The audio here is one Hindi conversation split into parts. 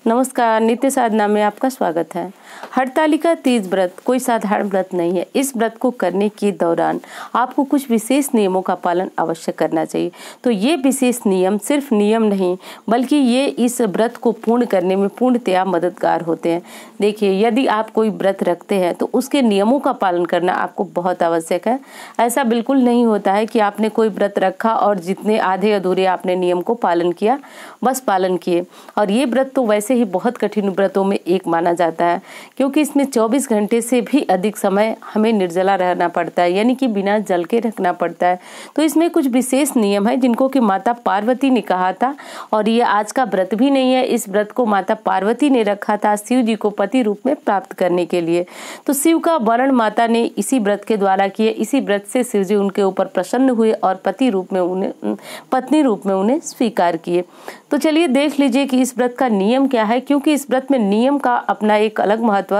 नमस्कार, नित्य साधना में आपका स्वागत है। हरतालिका तीज व्रत कोई साधारण व्रत नहीं है। इस व्रत को करने के दौरान आपको कुछ विशेष नियमों का पालन अवश्य करना चाहिए। तो ये विशेष नियम सिर्फ नियम नहीं, बल्कि ये इस व्रत को पूर्ण करने में पूर्णतया मददगार होते हैं। देखिए, यदि आप कोई व्रत रखते हैं तो उसके नियमों का पालन करना आपको बहुत आवश्यक है। ऐसा बिल्कुल नहीं होता है कि आपने कोई व्रत रखा और जितने आधे अधूरे आपने नियम को पालन किया, बस पालन किए। और ये व्रत तो वैसे ही बहुत कठिन व्रतों में एक माना जाता है, क्योंकि इसमें 24 घंटे से भी अधिक समय हमें निर्जला रहना पड़ता है, यानी कि बिना जल के रखना पड़ता है। तो इसमें कुछ विशेष नियम है जिनको कि माता पार्वती ने कहा था, और ये आज का व्रत भी नहीं है। इस व्रत को माता पार्वती ने रखा था शिव जी को पति रूप में प्राप्त करने के लिए। तो शिव का वर्ण माता ने इसी व्रत के द्वारा किए। इसी व्रत से शिव जी उनके ऊपर प्रसन्न हुए और पति रूप में उन्हें, पत्नी रूप में उन्हें स्वीकार किए। तो चलिए देख लीजिए कि इस व्रत का नियम क्या है, क्योंकि इस व्रत में नियम का अपना एक अलग महत्व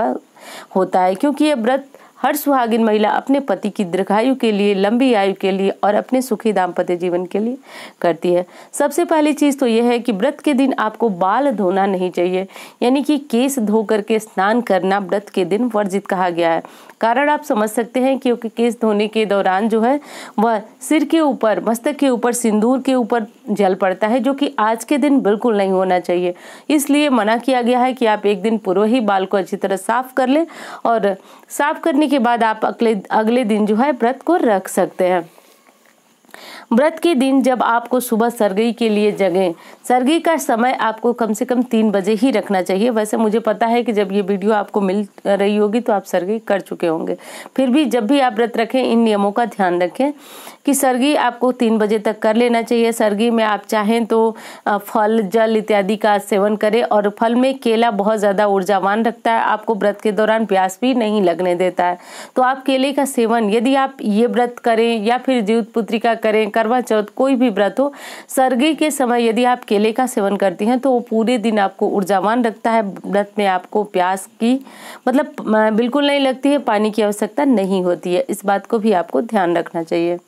होता है। क्योंकि ये व्रत हर सुहागिन महिला अपने पति की दीर्घायु के लिए, लंबी आयु के लिए और अपने सुखी दाम्पत्य जीवन के लिए करती है। सबसे पहली चीज तो यह है कि व्रत के दिन आपको बाल धोना नहीं चाहिए, यानी कि केस धो करके स्नान करना व्रत के दिन वर्जित कहा गया है। कारण आप समझ सकते हैं, क्योंकि केस धोने के दौरान जो है वह सिर के ऊपर, मस्तक के ऊपर, सिंदूर के ऊपर जल पड़ता है, जो कि आज के दिन बिल्कुल नहीं होना चाहिए। इसलिए मना किया गया है कि आप एक दिन पूर्व ही बाल को अच्छी तरह साफ कर लें, और साफ करने के बाद आप अगले दिन जो है व्रत को रख सकते हैं। व्रत के दिन जब आपको सुबह सरगई के लिए जगें, सरगई का समय आपको कम से कम 3 बजे ही रखना चाहिए। वैसे मुझे पता है कि जब ये वीडियो आपको मिल रही होगी तो आप सरगई कर चुके होंगे। फिर भी जब भी आप व्रत रखें, इन नियमों का ध्यान रखें कि सरगई आपको 3 बजे तक कर लेना चाहिए। सरगई में आप चाहें तो फल, जल इत्यादि का सेवन करें, और फल में केला बहुत ज़्यादा ऊर्जावान रखता है, आपको व्रत के दौरान प्यास भी नहीं लगने देता है। तो आप केले का सेवन, यदि आप ये व्रत करें या फिर जीवित पुत्रिका करें, करवा चौथ, कोई भी व्रत हो, सरगी के समय यदि आप केले का सेवन करती हैं तो वो पूरे दिन आपको ऊर्जावान रखता है। व्रत में आपको प्यास की बिल्कुल नहीं लगती है, पानी की आवश्यकता नहीं होती है। इस बात को भी आपको ध्यान रखना चाहिए।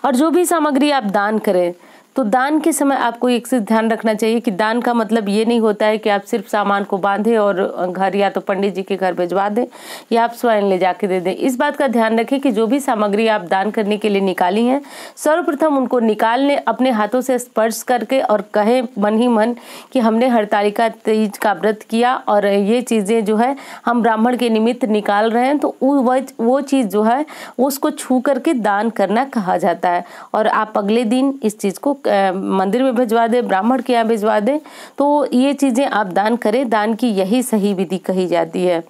और जो भी सामग्री आप दान करें, तो दान के समय आपको एक चीज ध्यान रखना चाहिए कि दान का मतलब ये नहीं होता है कि आप सिर्फ सामान को बांधे और घर या तो पंडित जी के घर भिजवा दें या आप स्वयं ले जाके दे दें। इस बात का ध्यान रखें कि जो भी सामग्री आप दान करने के लिए निकाली हैं, सर्वप्रथम उनको निकालने, अपने हाथों से स्पर्श करके और कहे मन ही मन कि हमने हरतालिका तीज का व्रत किया और ये चीजें जो है हम ब्राह्मण के निमित्त निकाल रहे हैं। तो वो चीज जो है उसको छू करके दान करना कहा जाता है। और आप अगले दिन इस चीज को मंदिर में भिजवा दे, ब्राह्मण के यहाँ भिजवा दे। तो ये चीजें आप दान करें, दान की यही सही विधि कही जाती है।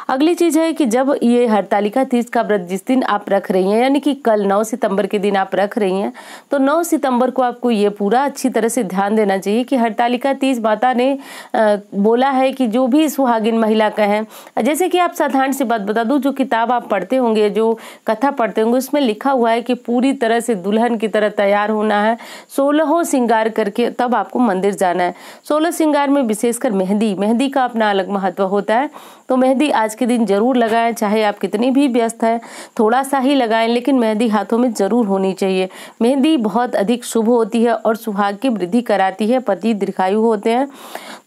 अगली चीज है कि जब ये हरतालिका तीज का व्रत जिस दिन आप रख रही हैं, यानी कि कल 9 सितंबर के दिन आप रख रही हैं, तो 9 सितंबर को आपको ये पूरा अच्छी तरह से ध्यान देना चाहिए कि हरतालिका तीज माता ने बोला है कि जो भी सुहागिन महिला कहें, जैसे कि आप साधारण सी बात बता दूं, जो किताब आप पढ़ते होंगे, जो कथा पढ़ते होंगे, उसमें लिखा हुआ है कि पूरी तरह से दुल्हन की तरह तैयार होना है, 16 श्रृंगार करके तब आपको मंदिर जाना है। 16 श्रृंगार में विशेषकर मेहंदी का अपना अलग महत्व होता है। तो मेहंदी आज के दिन जरूर लगाएं, चाहे आप कितनी भी व्यस्त हैं, थोड़ा सा ही लगाएं, लेकिन मेहंदी हाथों में जरूर होनी चाहिए। मेहंदी बहुत अधिक शुभ होती है और सुहाग की वृद्धि कराती है, पति दीर्घायु होते हैं।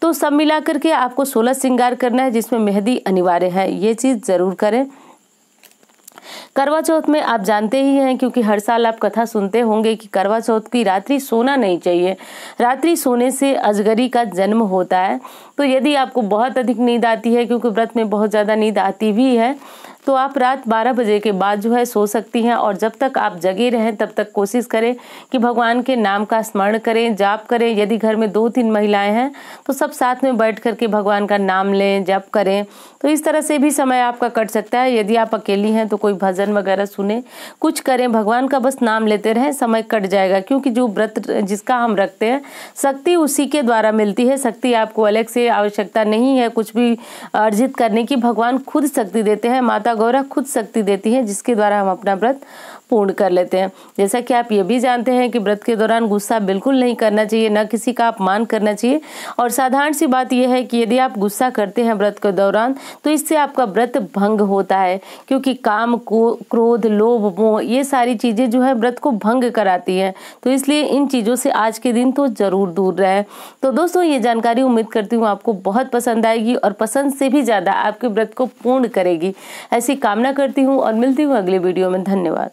तो सब मिला करके आपको 16 श्रृंगार करना है, जिसमें मेहंदी अनिवार्य है। ये चीज जरूर करें। करवा चौथ में आप जानते ही हैं, क्योंकि हर साल आप कथा सुनते होंगे कि करवा चौथ की रात्रि सोना नहीं चाहिए। रात्रि सोने से अजगरी का जन्म होता है। तो यदि आपको बहुत अधिक नींद आती है, क्योंकि व्रत में बहुत ज्यादा नींद आती भी है, तो आप रात 12 बजे के बाद जो है सो सकती हैं। और जब तक आप जगे रहें तब तक कोशिश करें कि भगवान के नाम का स्मरण करें, जाप करें। यदि घर में 2-3 महिलाएं हैं तो सब साथ में बैठ करके भगवान का नाम लें, जप करें। तो इस तरह से भी समय आपका कट सकता है। यदि आप अकेली हैं तो कोई भजन वगैरह सुने, कुछ करें, भगवान का बस नाम लेते रहें, समय कट जाएगा। क्योंकि जो व्रत जिसका हम रखते हैं, शक्ति उसी के द्वारा मिलती है। शक्ति आपको अलग से आवश्यकता नहीं है कुछ भी अर्जित करने की। भगवान खुद शक्ति देते हैं, माता गौरा खुद शक्ति देती है, जिसके द्वारा हम अपना व्रत पूर्ण कर लेते हैं। जैसा कि आप ये भी जानते हैं कि व्रत के दौरान गुस्सा बिल्कुल नहीं करना चाहिए, न किसी का अपमान करना चाहिए। और साधारण सी बात यह है कि यदि आप गुस्सा करते हैं व्रत के दौरान तो इससे आपका व्रत भंग होता है, क्योंकि काम को क्रोध लोभ मोह ये सारी चीजें जो है व्रत को भंग कराती हैं। तो इसलिए इन चीजों से आज के दिन तो जरूर दूर रहें। तो दोस्तों ये जानकारी उम्मीद करती हूँ आपको बहुत पसंद आएगी और पसंद से भी ज्यादा आपके व्रत को पूर्ण करेगी, ऐसी कामना करती हूँ और मिलती हूँ अगले वीडियो में। धन्यवाद।